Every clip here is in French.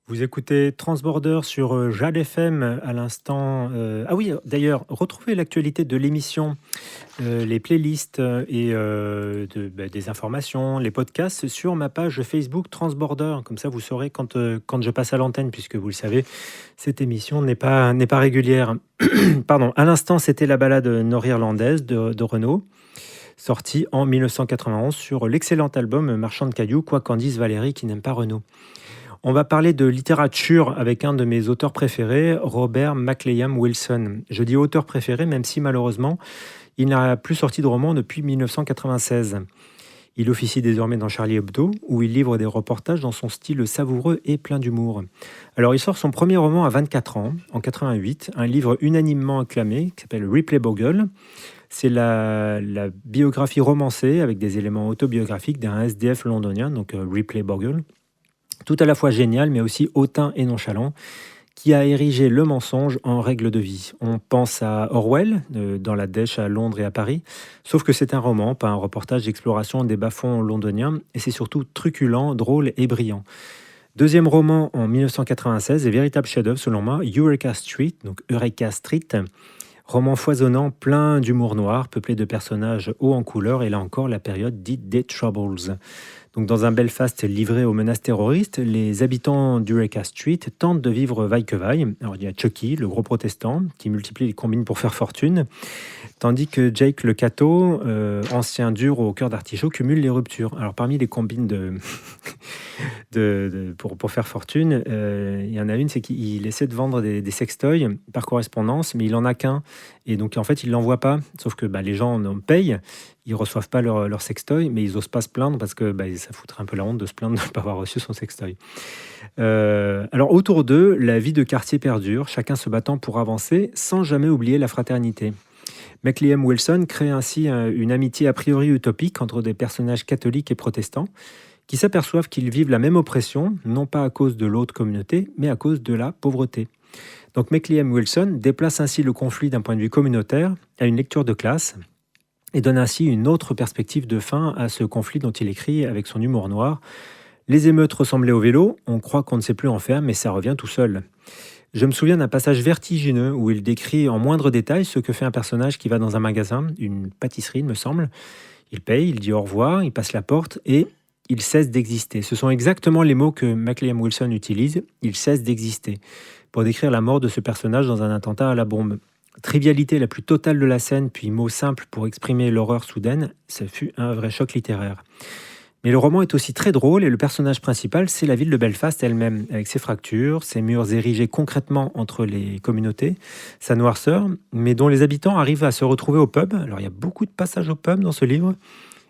Vous écoutez Transborder sur Jade FM à l'instant. Ah oui, d'ailleurs, retrouvez l'actualité de l'émission, les playlists des informations, les podcasts sur ma page Facebook Transborder. Comme ça, vous saurez quand je passe à l'antenne, puisque vous le savez, cette émission n'est pas régulière. Pardon, à l'instant, c'était la balade nord-irlandaise de Renaud, sortie en 1991 sur l'excellent album Marchand de cailloux, quoi qu'en dise Valérie qui n'aime pas Renaud. On va parler de littérature avec un de mes auteurs préférés, Robert McLean Wilson. Je dis auteur préféré, même si malheureusement, il n'a plus sorti de roman depuis 1996. Il officie désormais dans Charlie Hebdo, où il livre des reportages dans son style savoureux et plein d'humour. Alors, il sort son premier roman à 24 ans, en 88, un livre unanimement acclamé qui s'appelle Ripley Bogle. C'est la biographie romancée avec des éléments autobiographiques d'un SDF londonien, donc Ripley Bogle. Tout à la fois génial, mais aussi hautain et nonchalant, qui a érigé le mensonge en règle de vie. On pense à Orwell, dans la Dèche à Londres et à Paris, sauf que c'est un roman, pas un reportage d'exploration des bas-fonds londoniens, et c'est surtout truculent, drôle et brillant. Deuxième roman en 1996, et véritable chef-d'œuvre selon moi, Eureka Street, donc Eureka Street, roman foisonnant, plein d'humour noir, peuplé de personnages hauts en couleur, et là encore la période dite des Troubles. Donc, dans un Belfast livré aux menaces terroristes, les habitants d'Eureka Street tentent de vivre vaille que vaille. Alors, il y a Chucky, le gros protestant, qui multiplie les combines pour faire fortune, tandis que Jake le Cato, ancien dur au cœur d'artichaut, cumule les ruptures. Alors, parmi les combines pour faire fortune, il y en a une, c'est qu'il essaie de vendre des sextoys par correspondance, mais il n'en a qu'un. Et donc, en fait, il ne l'envoie pas. Sauf que les gens en payent. Ils ne reçoivent pas leur sextoy, mais ils n'osent pas se plaindre parce que ça foutrait un peu la honte de se plaindre de ne pas avoir reçu son sextoy. Alors autour d'eux, la vie de quartier perdure, chacun se battant pour avancer sans jamais oublier la fraternité. McLean Wilson crée ainsi une amitié a priori utopique entre des personnages catholiques et protestants qui s'aperçoivent qu'ils vivent la même oppression, non pas à cause de l'autre communauté, mais à cause de la pauvreté. Donc McLean Wilson déplace ainsi le conflit d'un point de vue communautaire à une lecture de classe, et donne ainsi une autre perspective de fin à ce conflit dont il écrit avec son humour noir. Les émeutes ressemblaient au vélo, on croit qu'on ne sait plus en faire, mais ça revient tout seul. Je me souviens d'un passage vertigineux où il décrit en moindre détail ce que fait un personnage qui va dans un magasin, une pâtisserie, il me semble. Il paye, il dit au revoir, il passe la porte et il cesse d'exister. Ce sont exactement les mots que McLean Wilson utilise, il cesse d'exister, pour décrire la mort de ce personnage dans un attentat à la bombe. Trivialité la plus totale de la scène, puis mots simples pour exprimer l'horreur soudaine, ça fut un vrai choc littéraire. Mais le roman est aussi très drôle et le personnage principal, c'est la ville de Belfast elle-même, avec ses fractures, ses murs érigés concrètement entre les communautés, sa noirceur, mais dont les habitants arrivent à se retrouver au pub. Alors il y a beaucoup de passages au pub dans ce livre,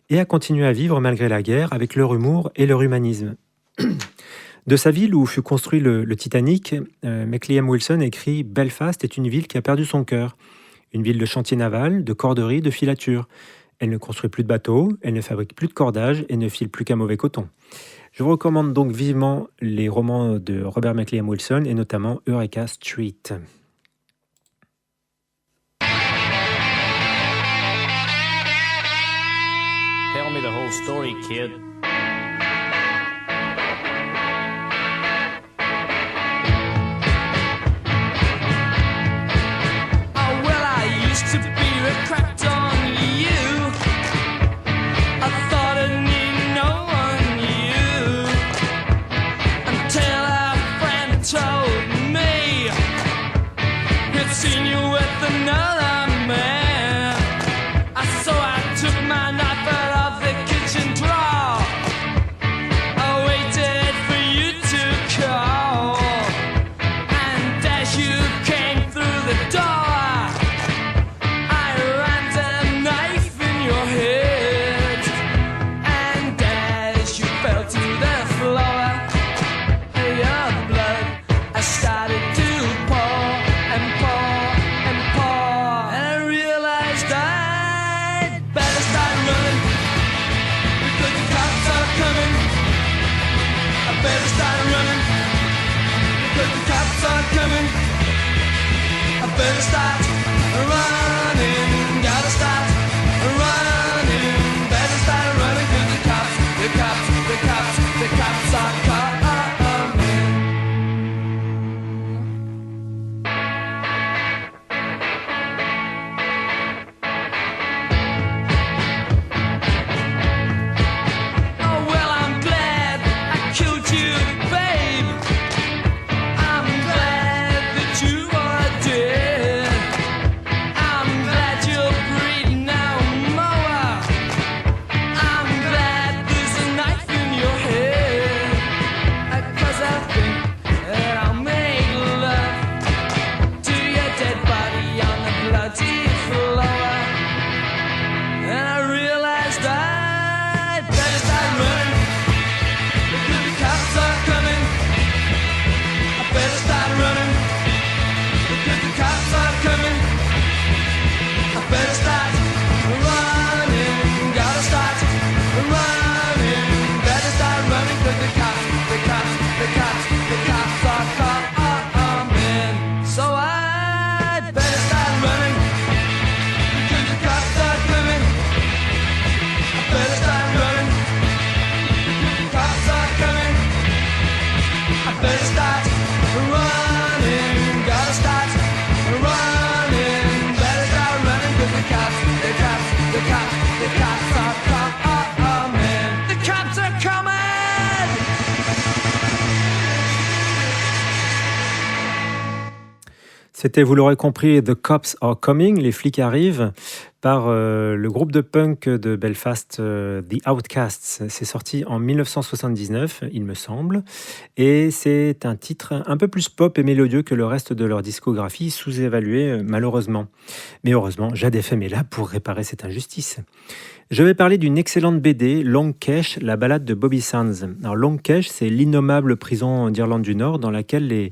et à continuer à vivre malgré la guerre avec leur humour et leur humanisme. De sa ville où fut construit le Titanic, McLean Wilson écrit « Belfast est une ville qui a perdu son cœur. Une ville de chantier naval, de corderie, de filature. Elle ne construit plus de bateaux, elle ne fabrique plus de cordages et ne file plus qu'un mauvais coton. » Je vous recommande donc vivement les romans de Robert McLean Wilson et notamment Eureka Street. Tell me the whole story, kid. To be a cracked on you, I thought I need no one knew until a friend told me he'd seen you with another man. So I took my knife out of the kitchen drawer. I waited for you to call, and as you came through the door, better start running, gotta start running, better start running, 'cause the cops are coming. fish starts running, girl starts running, better start running 'cause the cops are coming. The cops are coming. C'était, vous l'aurez compris, The Cops Are Coming, les flics arrivent, par le groupe de punk de Belfast, The Outcasts. C'est sorti en 1979, il me semble, et c'est un titre un peu plus pop et mélodieux que le reste de leur discographie, sous-évalué malheureusement. Mais heureusement, Jad FM est là pour réparer cette injustice. Je vais parler d'une excellente BD, Long Kesh, la balade de Bobby Sands. Alors Long Kesh, c'est l'innommable prison d'Irlande du Nord dans laquelle les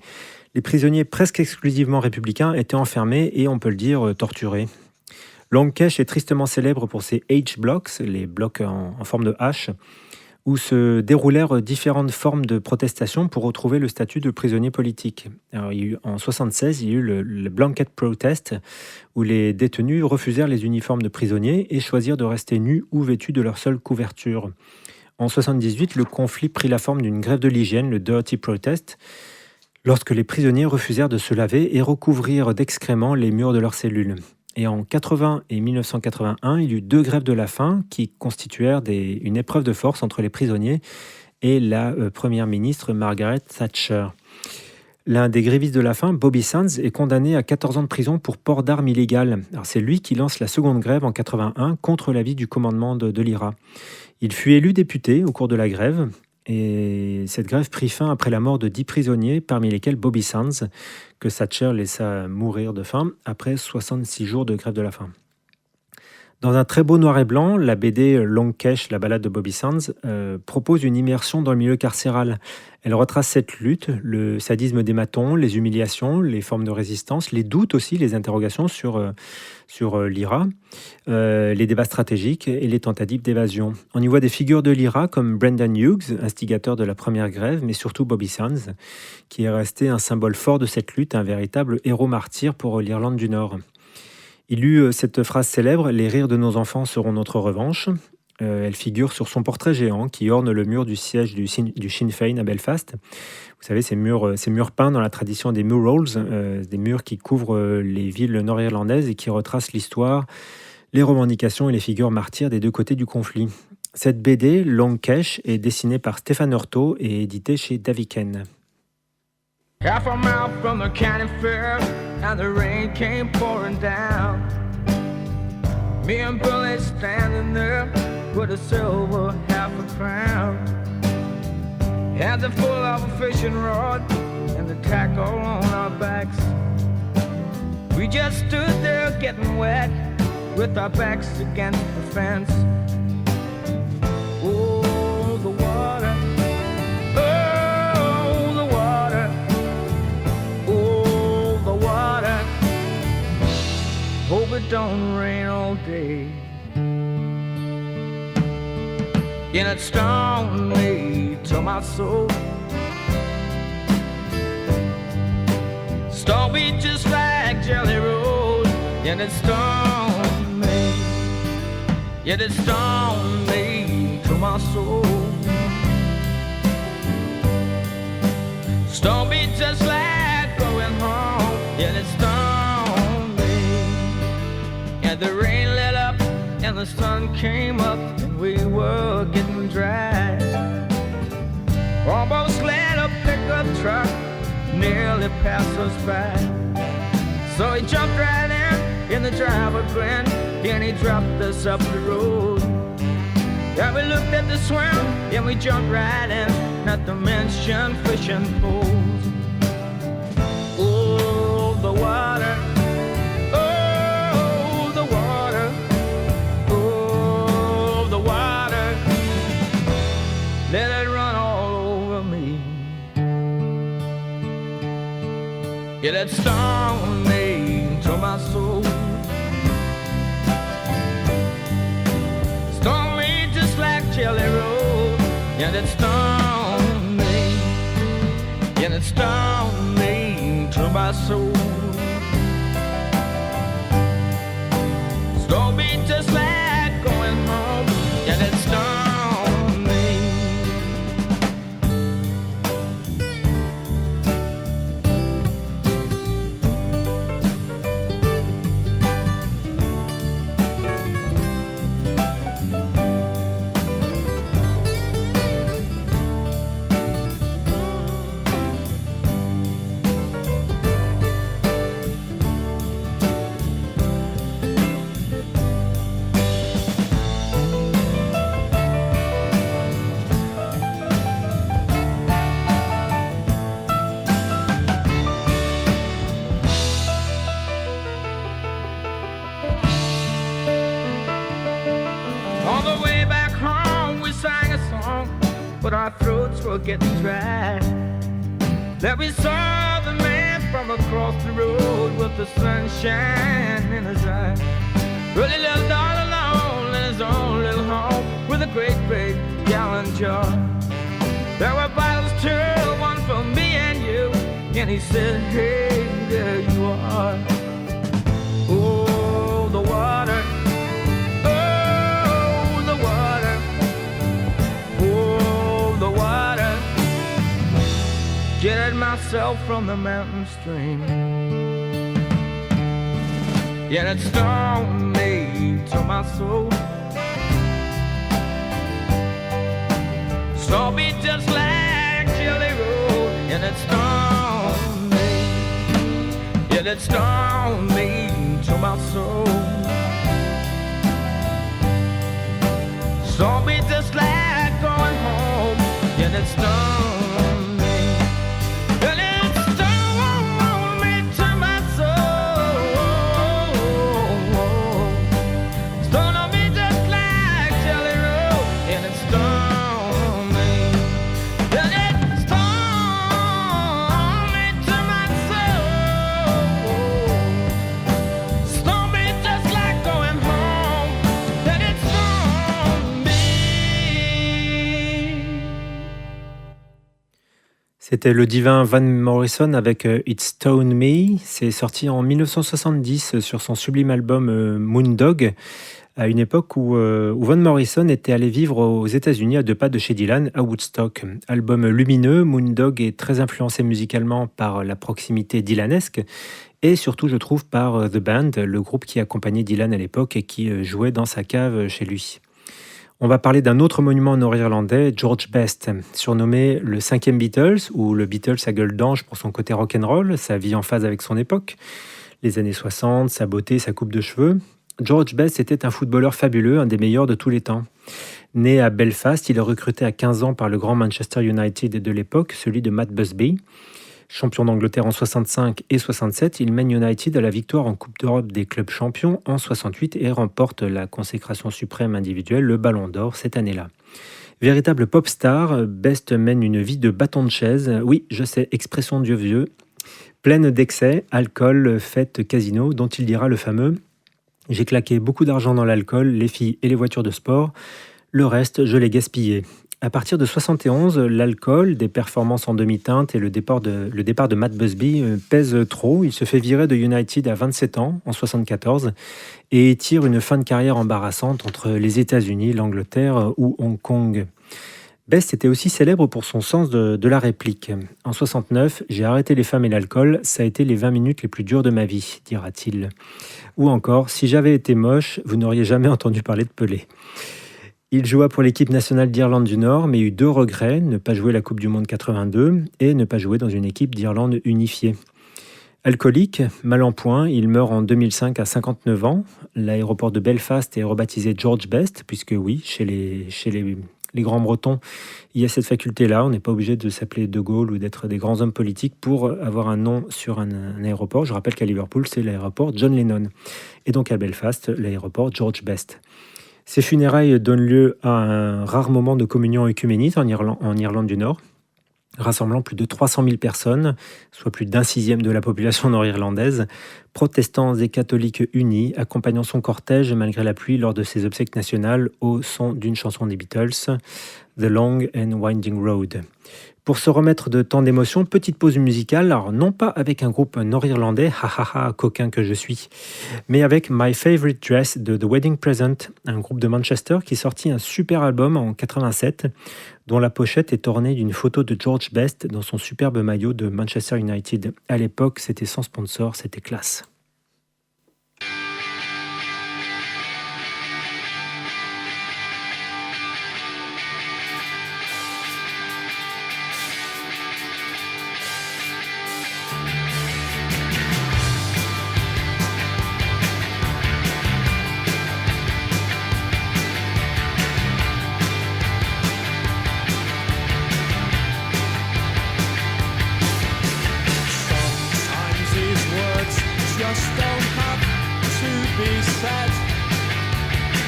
prisonniers presque exclusivement républicains étaient enfermés et, on peut le dire, torturés. Long Kesh est tristement célèbre pour ses H-blocks, les blocs en forme de H, où se déroulèrent différentes formes de protestation pour retrouver le statut de prisonnier politique. Alors, en 1976, il y a eu le Blanket Protest, où les détenus refusèrent les uniformes de prisonniers et choisirent de rester nus ou vêtus de leur seule couverture. En 1978, le conflit prit la forme d'une grève de l'hygiène, le Dirty Protest, lorsque les prisonniers refusèrent de se laver et recouvrirent d'excréments les murs de leurs cellules. Et en 1980 et 1981, il y eut 2 grèves de la faim qui constituèrent une épreuve de force entre les prisonniers et la première ministre Margaret Thatcher. L'un des grévistes de la faim, Bobby Sands, est condamné à 14 ans de prison pour port d'armes illégales. Alors c'est lui qui lance la seconde grève en 1981 contre l'avis du commandement de l'IRA. Il fut élu député au cours de la grève. Et cette grève prit fin après la mort de 10 prisonniers, parmi lesquels Bobby Sands, que Thatcher laissa mourir de faim après 66 jours de grève de la faim. Dans un très beau noir et blanc, la BD Long Kesh, la balade de Bobby Sands, propose une immersion dans le milieu carcéral. Elle retrace cette lutte, le sadisme des matons, les humiliations, les formes de résistance, les doutes aussi, les interrogations sur l'IRA, les débats stratégiques et les tentatives d'évasion. On y voit des figures de l'IRA comme Brendan Hughes, instigateur de la première grève, mais surtout Bobby Sands, qui est resté un symbole fort de cette lutte, un véritable héros martyr pour l'Irlande du Nord. Il eut cette phrase célèbre « Les rires de nos enfants seront notre revanche ». Elle figure sur son portrait géant qui orne le mur du siège du Sinn Féin à Belfast. Vous savez, ces murs peints dans la tradition des murals, des murs qui couvrent les villes nord-irlandaises et qui retracent l'histoire, les revendications et les figures martyrs des deux côtés du conflit. Cette BD, Long Kesh, est dessinée par Stéphane Heurtaud et éditée chez Daviken. Half a mile from the county fair, and the rain came pouring down. Me and Billy standing there with a silver half a crown. Hands are full of a fishing rod and the tackle on our backs. We just stood there getting wet with our backs against the fence. Oh, the water. Oh, the water. Oh, the water. Hope it don't rain all day. And it stung me to my soul. Stung me just like Jelly Roll. And it stung me. Yet it stung me to my soul. Stung me just like going home. Yet it stung me. And the rain let up and the sun came up and we were getting dry. Almost let a pickup truck nearly pass us by. So he jumped right in the driver grinned, and he dropped us up the road. Yeah, we looked at the swim, and we jumped right in, not to mention fishing poles. Oh, the water. Oh, the water. Oh, the water. Let it run all over me. Yeah, that stung me to my soul. Stung me just like Jelly Roll. Yeah, that stung me. Yeah, that stung me to my soul. Stung me just like going home. Yeah, that stung me. for getting dry. That we saw the man from across the road with the sunshine in his eye. Really lived all alone in his own little home with a great, great gallon jar. There were bottles too, one for me and you. And he said, hey, there you are. Oh, the water. Oh, the water. Oh, the water. Get myself from the mountain stream. Yeah, it stung me to my soul. Stung me just like Jelly Roll. And it stung me. Yeah, it stung me to my soul. Stung me just like going home. Yeah, it stung. C'était le divin Van Morrison avec It Stoned Me. C'est sorti en 1970 sur son sublime album Moondog, à une époque où Van Morrison était allé vivre aux États-Unis à 2 pas de chez Dylan, à Woodstock. Album lumineux, Moondog est très influencé musicalement par la proximité dylanesque et surtout, je trouve, par The Band, le groupe qui accompagnait Dylan à l'époque et qui jouait dans sa cave chez lui. On va parler d'un autre monument nord-irlandais, George Best, surnommé le 5e Beatles, ou le Beatles à gueule d'ange pour son côté rock'n'roll, sa vie en phase avec son époque, les années 60, sa beauté, sa coupe de cheveux. George Best était un footballeur fabuleux, un des meilleurs de tous les temps. Né à Belfast, il est recruté à 15 ans par le grand Manchester United de l'époque, celui de Matt Busby. Champion d'Angleterre en 65 et 67, il mène United à la victoire en Coupe d'Europe des clubs champions en 68 et remporte la consécration suprême individuelle, le Ballon d'Or, cette année-là. Véritable pop star, Best mène une vie de bâton de chaise, oui, je sais, expression de vieux, pleine d'excès, alcool, fêtes, casino, dont il dira le fameux « J'ai claqué beaucoup d'argent dans l'alcool, les filles et les voitures de sport, le reste, je l'ai gaspillé ». À partir de 71, l'alcool, des performances en demi-teinte et le départ de Matt Busby pèsent trop. Il se fait virer de United à 27 ans, en 74, et tire une fin de carrière embarrassante entre les États-Unis, l'Angleterre ou Hong Kong. Best était aussi célèbre pour son sens de la réplique. En 69, j'ai arrêté les femmes et l'alcool, ça a été les 20 minutes les plus dures de ma vie, dira-t-il. Ou encore, si j'avais été moche, vous n'auriez jamais entendu parler de Pelé. Il joua pour l'équipe nationale d'Irlande du Nord, mais eut 2 regrets, ne pas jouer la Coupe du Monde 82 et ne pas jouer dans une équipe d'Irlande unifiée. Alcoolique, mal en point, il meurt en 2005 à 59 ans. L'aéroport de Belfast est rebaptisé George Best, puisque oui, chez les grands Bretons, il y a cette faculté-là. On n'est pas obligé de s'appeler De Gaulle ou d'être des grands hommes politiques pour avoir un nom sur un aéroport. Je rappelle qu'à Liverpool, c'est l'aéroport John Lennon. Et donc à Belfast, l'aéroport George Best. Ces funérailles donnent lieu à un rare moment de communion œcuménite en Irlande du Nord, rassemblant plus de 300 000 personnes, soit plus d'un 6e de la population nord-irlandaise, protestants et catholiques unis, accompagnant son cortège malgré la pluie lors de ses obsèques nationales au son d'une chanson des Beatles, The Long and Winding Road. Pour se remettre de tant d'émotions, petite pause musicale, alors non pas avec un groupe nord-irlandais, coquin que je suis, mais avec My Favorite Dress de The Wedding Present, un groupe de Manchester qui sortit un super album en 87, dont la pochette est ornée d'une photo de George Best dans son superbe maillot de Manchester United. À l'époque, c'était sans sponsor, c'était classe.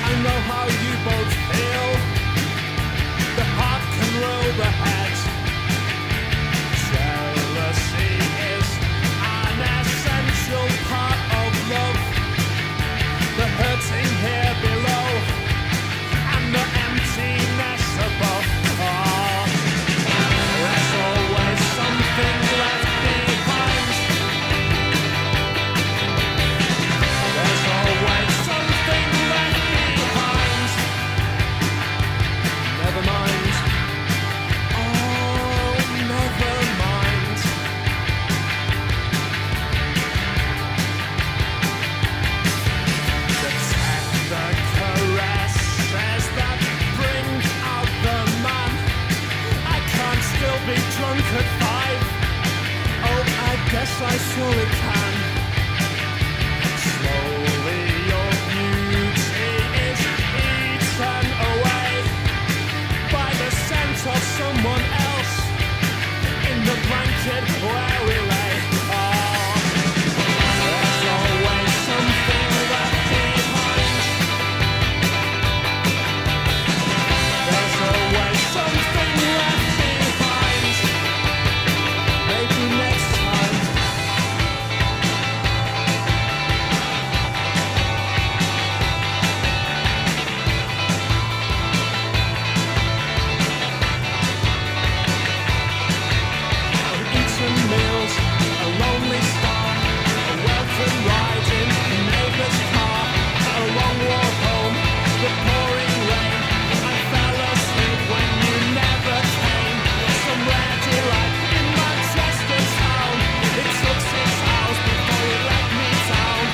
I know how you both feel. The heart can rule the head. yes, I surely can. Slowly your beauty is eaten away by the scent of someone else in the blanket where we lay. Oh, there's always something left behind. There's always something left behind. Maybe next time. Eaten meals, a lonely star, a welcome ride in a neighbor's car, a long walk home, the pouring rain. I fell asleep when you never came. Some rare delight in Manchester town. It took 6 hours before you let me down.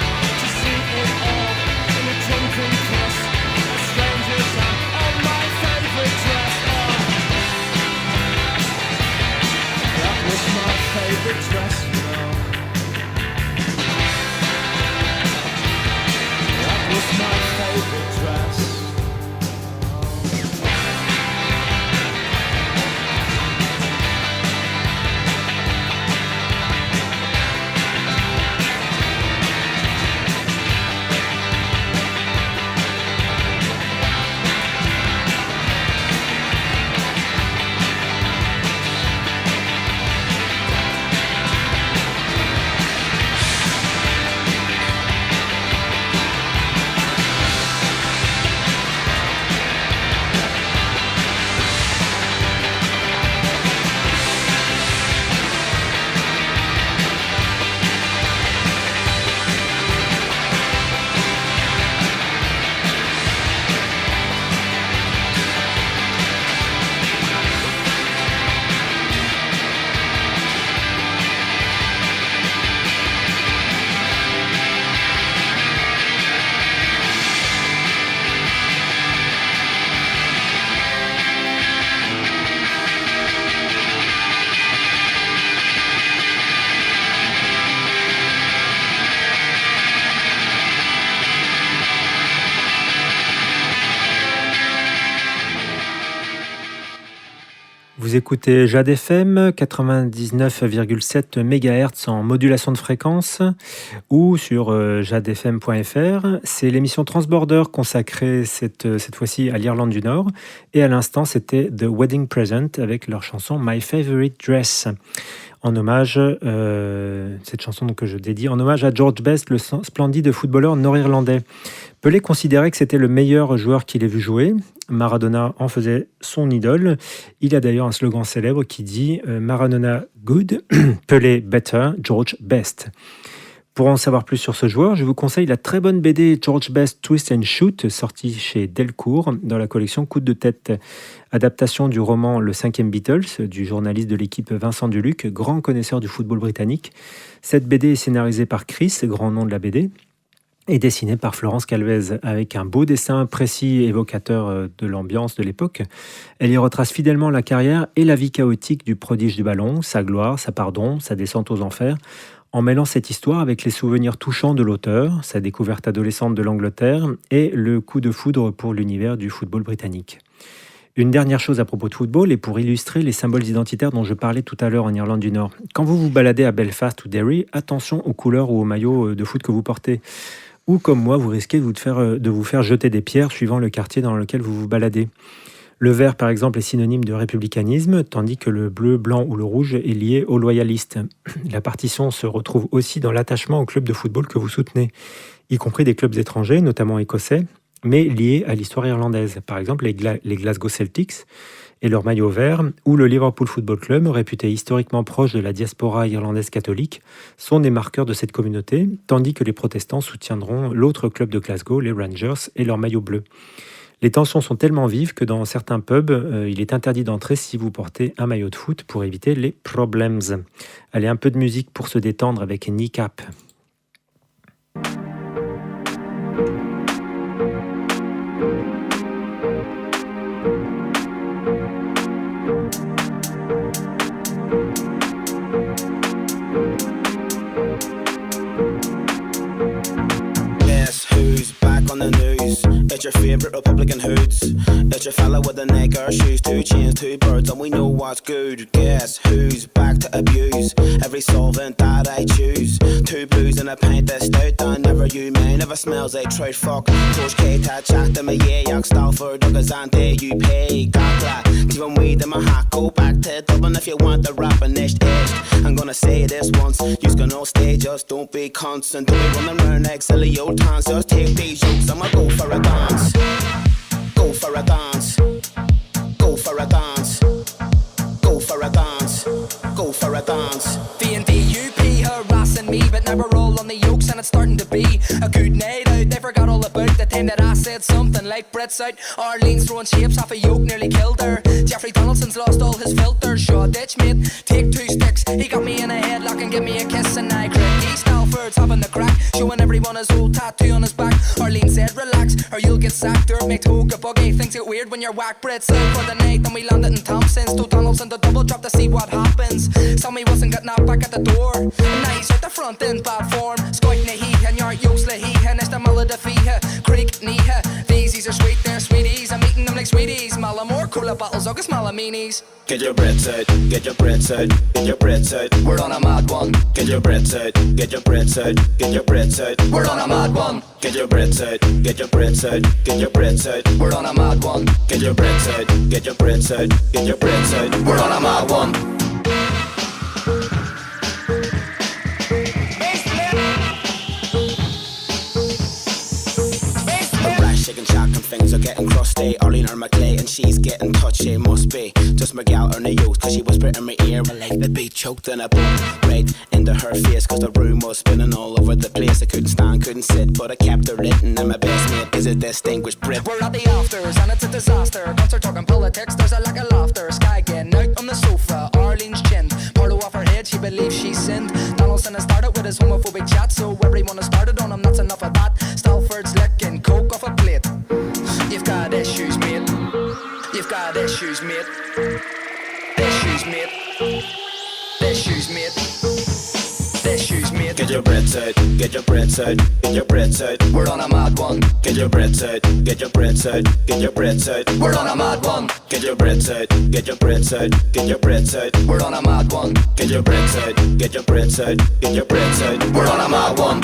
To see it all in a drunken kiss, a stranger's hand on my favorite dress. Oh, that was my favorite dress, you know. That was my favorite dress. Vous écoutez Jade FM 99,7 MHz en modulation de fréquence ou sur jadefm.fr. C'est l'émission Transborder consacrée cette fois-ci à l'Irlande du Nord. Et à l'instant, c'était The Wedding Present avec leur chanson My Favorite Dress. En hommage, cette chanson que je dédie, en hommage à George Best, le splendide footballeur nord-irlandais. Pelé considérait que c'était le meilleur joueur qu'il ait vu jouer. Maradona en faisait son idole. Il a d'ailleurs un slogan célèbre qui dit Maradona good, Pelé better, George best. Pour en savoir plus sur ce joueur, je vous conseille la très bonne BD George Best Twist and Shoot, sortie chez Delcourt dans la collection Coup de tête. Adaptation du roman Le 5e Beatles, du journaliste de l'équipe Vincent Duluc, grand connaisseur du football britannique. Cette BD est scénarisée par Chris, grand nom de la BD, et dessinée par Florence Calvez, avec un beau dessin précis évocateur de l'ambiance de l'époque. Elle y retrace fidèlement la carrière et la vie chaotique du prodige du ballon, sa gloire, sa pardon, sa descente aux enfers, en mêlant cette histoire avec les souvenirs touchants de l'auteur, sa découverte adolescente de l'Angleterre et le coup de foudre pour l'univers du football britannique. Une dernière chose à propos de football et pour illustrer les symboles identitaires dont je parlais tout à l'heure en Irlande du Nord. Quand vous vous baladez à Belfast ou Derry, attention aux couleurs ou aux maillots de foot que vous portez. Ou comme moi, vous risquez de vous faire jeter des pierres suivant le quartier dans lequel vous vous baladez. Le vert, par exemple, est synonyme de républicanisme, tandis que le bleu, blanc ou le rouge est lié aux loyalistes. La partition se retrouve aussi dans l'attachement au club de football que vous soutenez, y compris des clubs étrangers, notamment écossais, mais liés à l'histoire irlandaise. Par exemple, les Glasgow Celtics et leur maillot vert, ou le Liverpool Football Club, réputé historiquement proche de la diaspora irlandaise catholique, sont des marqueurs de cette communauté, tandis que les protestants soutiendront l'autre club de Glasgow, les Rangers, et leur maillot bleu. Les tensions sont tellement vives que dans certains pubs, il est interdit d'entrer si vous portez un maillot de foot pour éviter les problèmes. Allez, un peu de musique pour se détendre avec Kneecap. on the news. It's your favourite Republican hoods. It's your fella with the nigger shoes. 2 chains, 2 birds, and we know what's good. Guess who's back to abuse? Every solvent that I choose. 2 blues and a pint that's stout. And never you, man, never smells like trout fuck. Coach K, ta chat to me, yeah, yak Stalford, Douglas, and there you pay. Gagla, even weed in my hat. Go back to Dublin if you want the rapping edged. I'm gonna say this once. You's gonna stay, just don't be constant. Don't be running around like silly old towns. Just take these jokes, I'ma go for a dance. Go for a dance. Go for a dance. Go for a dance. Go for a dance. VNDUP harassing me, but now we're all on the yokes and it's starting to be a good night out. They forgot all about the time that I said something like Brett's out. Arlene's throwing shapes off a yoke, nearly killed her. Jeffrey Donaldson's lost all his filters. Shaw ditch mate, take 2 sticks. He got me in a headlock and give me a kiss and I crack. East Alford's having the crack, showing everyone his old tattoo on his back. Arlene said relax or you'll get sacked. Make Toga buggy, things get weird when you're whack. Brett's out for the night, then we landed in Thompson's. To Donaldson the double drop to see what happens. Sammy wasn't getting out back at the door. And now he's at the front in bad form. Skoit na he and your yokes la he and it's the mulla de fiha. Creek niha. These are sweet, they're sweeties. I'm eating them like sweeties. Malamore, cooler bottles, August Malaminis. Get your breads out, get your breads out, get your breads out. We're on a mad one. Get your breads out, get your breads out, get your breads out. We're on a mad one. Get your breads out, get your breads out, get your breads out. We're on a mad one. Get your breads out, get your breads out, get your breads out. We're on a mad one. Shaking shock and things are getting crusty. Arlene or McClay and she's getting touchy. Must be just Miguel or the youth, cause she whispered in my ear I like to be choked in a boot right into her face, cause the room was spinning all over the place. I couldn't stand, couldn't sit, but I kept her written. And my best mate is a distinguished Brit. We're at the afters and it's a disaster. Concert talking politics, there's a lack of laughter. Sky getting out on the sofa, Arlene's chin Parlo off her head, she believes she sinned. Donaldson has started with his homophobic chat, so everyone has started on him, that's enough of that. Stalford's licking coke off a plate. You've got issues, mate. You've got issues, mate. Issues, mate. Issues, mate. Issues, mate. Get your breads out, get your breads out, get your breads out. We're on a mad one. Get your breads out, get your breads out, get your breads out. We're on a mad one. Get your breads out, get your breads out, get your breads out. We're on a mad one. Get your breads out, get your breads out, get your breads out. We're on a mad one.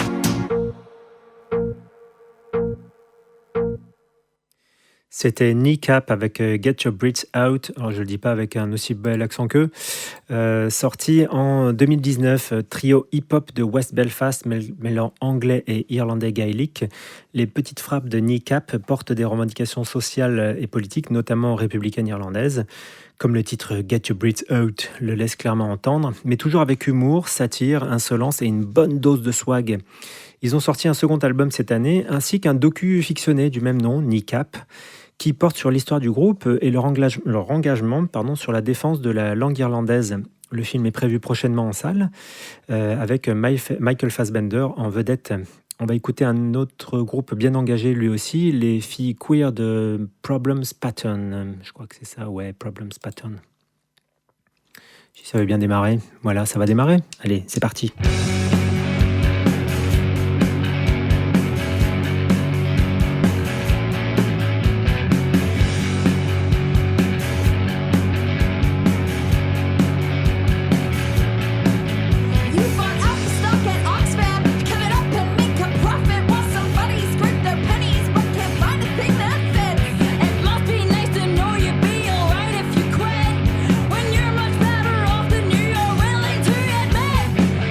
C'était Kneecap avec Get Your Brits Out, alors je le dis pas avec un aussi bel accent qu'eux, sorti en 2019, trio hip-hop de West Belfast mêlant anglais et irlandais gaélique. Les petites frappes de Kneecap portent des revendications sociales et politiques, notamment républicaines irlandaises, comme le titre Get Your Brits Out le laisse clairement entendre, mais toujours avec humour, satire, insolence et une bonne dose de swag. Ils ont sorti un second album cette année, ainsi qu'un docu-fictionné du même nom, Kneecap, qui porte sur l'histoire du groupe et leur engagement sur la défense de la langue irlandaise. Le film est prévu prochainement en salle, avec Michael Fassbender en vedette. On va écouter un autre groupe bien engagé lui aussi, les filles queer de Problems Pattern. Je crois que c'est ça, ouais, Problems Pattern. Si ça veut bien démarrer, voilà, ça va démarrer. Allez, c'est parti.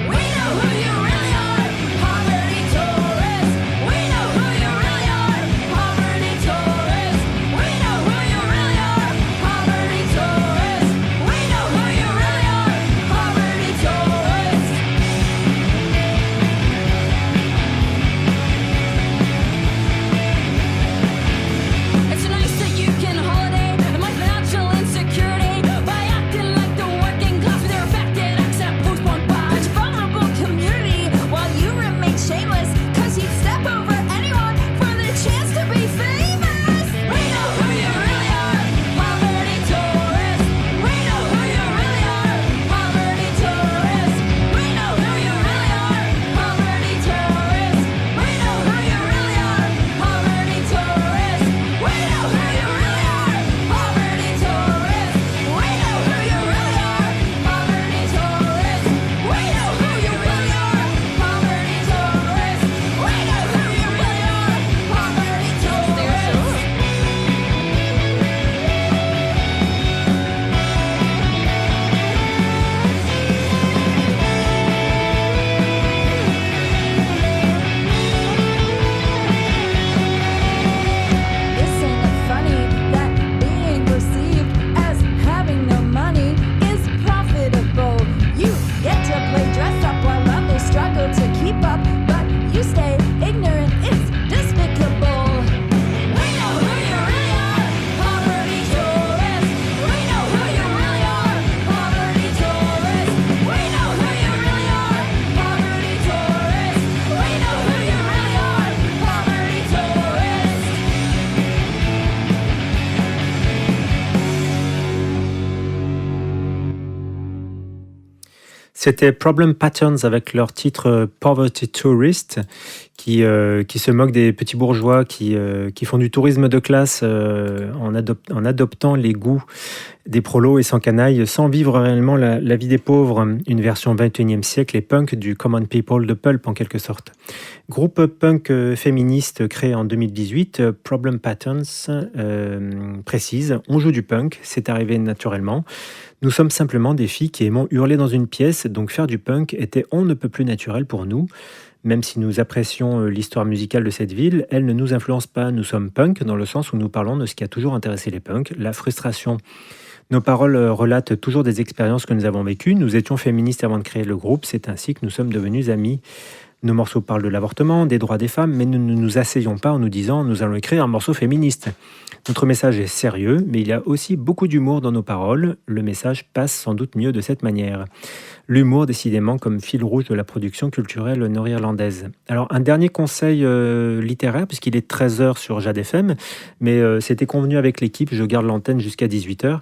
We know C'était Problem Patterns avec leur titre Poverty Tourist, qui se moque des petits bourgeois qui font du tourisme de classe en adoptant les goûts des prolos et sans canaille, sans vivre réellement la vie des pauvres. Une version 21e siècle et punk du Common People de Pulp en quelque sorte. Groupe punk féministe créé en 2018, Problem Patterns précise, on joue du punk, c'est arrivé naturellement. Nous sommes simplement des filles qui aimons hurler dans une pièce, donc faire du punk était on ne peut plus naturel pour nous. Même si nous apprécions l'histoire musicale de cette ville, elle ne nous influence pas. Nous sommes punk dans le sens où nous parlons de ce qui a toujours intéressé les punks, la frustration. Nos paroles relatent toujours des expériences que nous avons vécues. Nous étions féministes avant de créer le groupe, c'est ainsi que nous sommes devenus amis. Nos morceaux parlent de l'avortement, des droits des femmes, mais nous ne nous asseyons pas en nous disant « nous allons écrire un morceau féministe ». Notre message est sérieux, mais il y a aussi beaucoup d'humour dans nos paroles. Le message passe sans doute mieux de cette manière. L'humour, décidément, comme fil rouge de la production culturelle nord-irlandaise. Alors, un dernier conseil littéraire, puisqu'il est 13h sur Jade FM, mais c'était convenu avec l'équipe, je garde l'antenne jusqu'à 18h.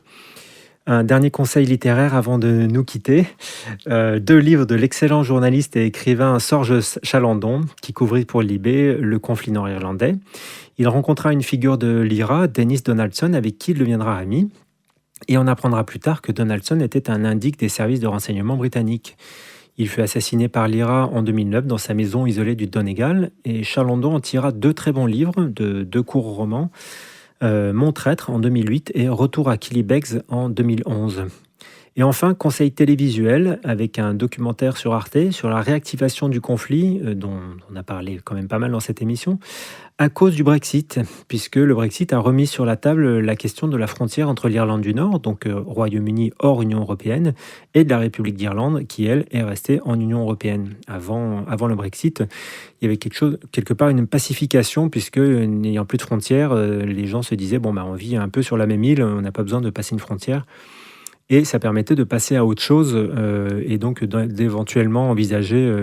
Un dernier conseil littéraire avant de nous quitter. 2 livres de l'excellent journaliste et écrivain Sorge Chalandon, qui couvrit pour Libé le conflit nord-irlandais. Il rencontra une figure de l'IRA, Dennis Donaldson, avec qui il deviendra ami. Et on apprendra plus tard que Donaldson était un indique des services de renseignement britanniques. Il fut assassiné par l'IRA en 2009 dans sa maison isolée du Donegal. Et Chalandon en tira 2 très bons livres, de 2 courts romans. Mon traître en 2008 et Retour à Killybegs en 2011. Et enfin, conseil télévisuel avec un documentaire sur Arte sur la réactivation du conflit, dont on a parlé quand même pas mal dans cette émission, à cause du Brexit, puisque le Brexit a remis sur la table la question de la frontière entre l'Irlande du Nord, donc Royaume-Uni hors Union européenne, et de la République d'Irlande, qui elle est restée en Union européenne. Avant le Brexit, il y avait quelque part une pacification, puisque n'ayant plus de frontières, les gens se disaient, on vit un peu sur la même île, on n'a pas besoin de passer une frontière. Et ça permettait de passer à autre chose et donc d'éventuellement envisager,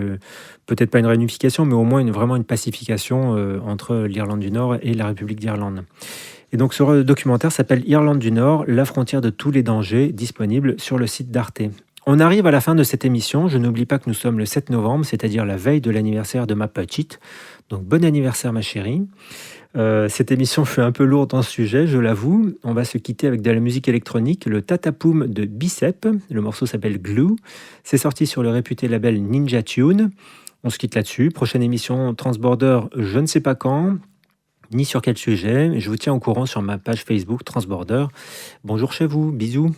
peut-être pas une réunification, mais au moins vraiment une pacification entre l'Irlande du Nord et la République d'Irlande. Et donc ce documentaire s'appelle Irlande du Nord, la frontière de tous les dangers, disponible sur le site d'Arte. On arrive à la fin de cette émission. Je n'oublie pas que nous sommes le 7 novembre, c'est-à-dire la veille de l'anniversaire de ma petite. Donc bon anniversaire ma chérie. Cette émission fut un peu lourde en sujet, je l'avoue. On va se quitter avec de la musique électronique, le Tatapoum de Bicep. Le morceau s'appelle Glue. C'est sorti sur le réputé label Ninja Tune. On se quitte là-dessus. Prochaine émission Transborder, je ne sais pas quand, ni sur quel sujet. Je vous tiens au courant sur ma page Facebook Transborder. Bonjour chez vous, bisous.